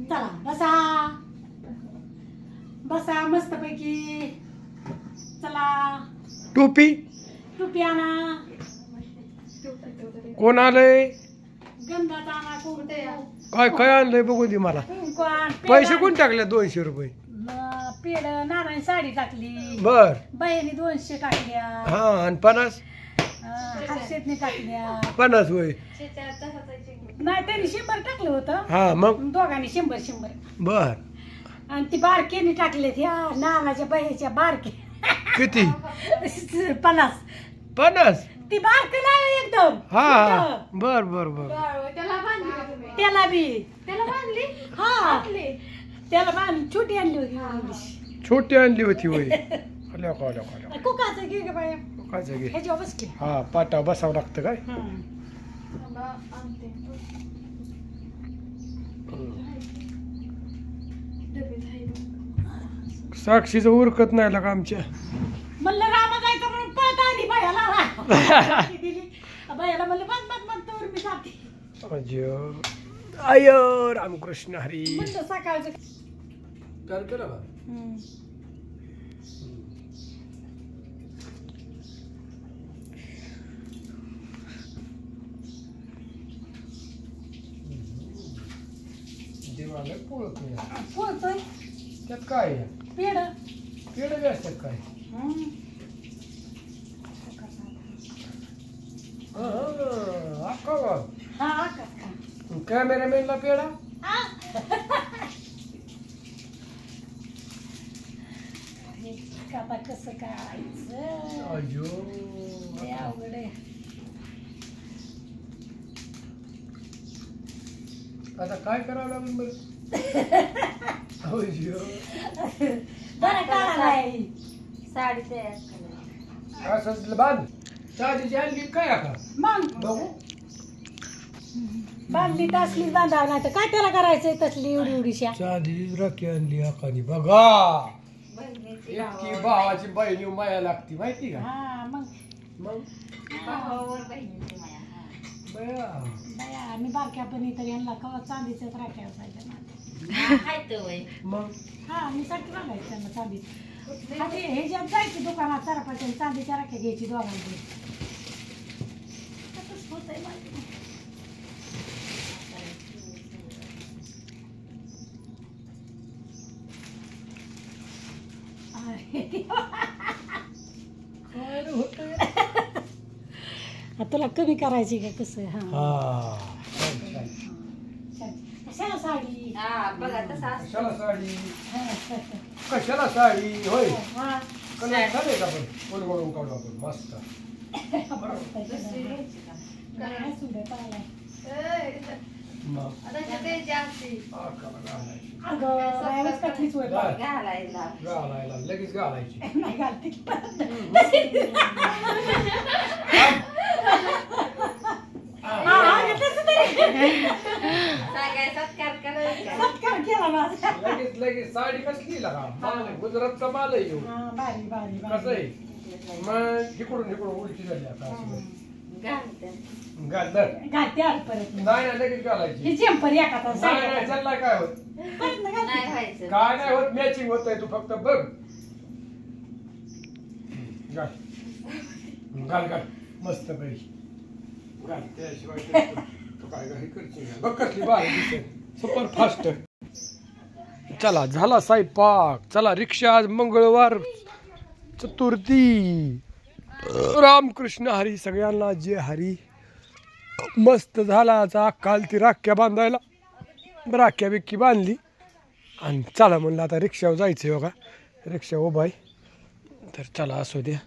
चला बसा बसा मस्त पैकी. चला टोपी टोपी आणा. कोण आलंय गंधाचा आणा. कोणते काय काय आणलंय बघू दे मला. पैसे कोण टाकले 200 रुपये. पेड नारायण साडी टाकली. बर बाईने 200 टाकल्या. हा आणि 50 हर्षदने टाकल्या. 50 होय. नाही त्यांनी 100 टाकलं होतं. हा मग दोघांनी 100 बर. आणि ती बारकेने टाकले ह्या नानाच्या बाईच्या बारके. किती 50 ती बारक नाही एकदम. हा बर बर बर. त्याला बांधली. हा त्याला बांधली. छोटी आणली होती. छोटी आणली होती होय. आल्या का आल्या का आल्या कुकाचं घे ग बाया. काय जागे. ह्याच्यावर बस की. हा पाटा बसावं लागतं काय. साक्षीचं उरकत नाही लागा आमच्या. म्हणलं रामा जायचं म्हणून पळत आली बायाला. बायाला म्हणलं बंद बंद बंद तर मी जाते. अजय आय रामकृष्ण हरी. म्हणलं सकाळचं चाल केलं का. देवाला पोळतोय त्यात काय पेड पेड बी असतात काय. कॅमेरामॅनला पेडा. आता कसं करायचं. अयो अवघड आहे. आता काय करावं लागेल बरं. बरं काढायला साडी तयार असं बांध. साडीची आणली काय आता मग बघू. बांधली तसली बांधावं नाही तर काय त्याला करायचंय तसली एवढी एवढीशा. साडीची राखी आणली आकानी बघा. इतकी भावाची बहिणी माया लागती माहिती का. हा मग मग बया बाया मी बारक्या पण तर यांना कवा चांदीचंच राख्या असायच्या ना. मग हा मी सारखी मागायची त्यांना चांदी. हे जे जायची दुकानात चारापाच्या चांदीच्या राख्या घ्यायची दोघांची. तसंच होतंय माझं. तुला कमी करायची का कसं. हा कशाला साडी. कशाला साडी कशाला साडी होय. कलर चालेल का पण कोण कोण काढू आपण मस्त. घालायला लगेच घालायची. नाही घालते सत्कार केला माझा. लगेच लगेच साडी कसली लागा. गुजरातचा माल आहे. भारी भारी कसं आहे मग इकडून इकडून उलटी झाली आता. घाल दर घालते आत परत. नाही नाही लगेच घालायची. ही चेंपर एका तास नाही नाही चाललाय काय होत. काय नाही होत. मॅचिंग होत आहे. तू फक्त बघ. घाल घाल घाल मस्त पैकी घाल. त्याशिवाय तू काय काही करशील बघ कसली बाहेर दिसेल. Super fast. चला झाला स्वयंपाक. चला रिक्षा. आज मंगळवार चतुर्थी. रामकृष्ण हरी. सगळ्यांना जय हरी. मस्त झाला आता. काल ती राख्या बांधायला राख्या बिक्की बांधली आणि चला म्हणलं आता रिक्षावर जायचं. बघा रिक्षा उभा आहे तर चला असू द्या.